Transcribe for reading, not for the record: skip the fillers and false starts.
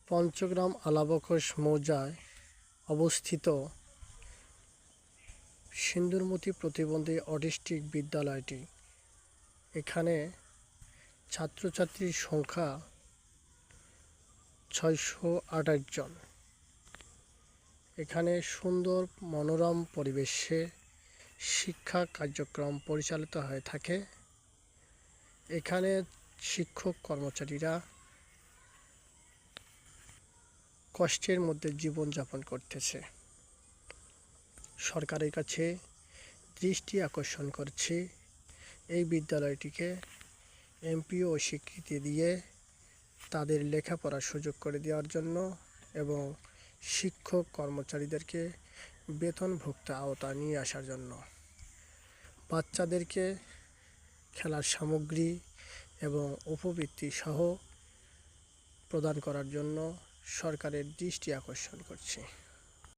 পঞ্চগ্রাম আলাবখশ মৌজায় অবস্থিত সিন্দুরমতি প্রতিবন্ধী অটিস্টিক বিদ্যালয়টি। এখানে ছাত্রছাত্রীর সংখ্যা 628 জন। এখানে সুন্দর মনোরম পরিবেশে শিক্ষা কার্যক্রম পরিচালিত হয়ে থাকে। এখানে শিক্ষক কর্মচারীরা কষ্টের মধ্যে জীবনযাপন করতেছে। সরকারের কাছে দৃষ্টি আকর্ষণ করছি এই বিদ্যালয়টিকে এমপিও স্বীকৃতি দিয়ে তাদের লেখাপড়ার সুযোগ করে দেওয়ার জন্য এবং শিক্ষক কর্মচারীদেরকে বেতনভুক্ত আওতায় নিয়ে আসার জন্য, বাচ্চাদেরকে খেলার সামগ্রী এবং উপবৃত্তি সহ প্রদান করার জন্য সরকারের দৃষ্টি আকর্ষণ করছি।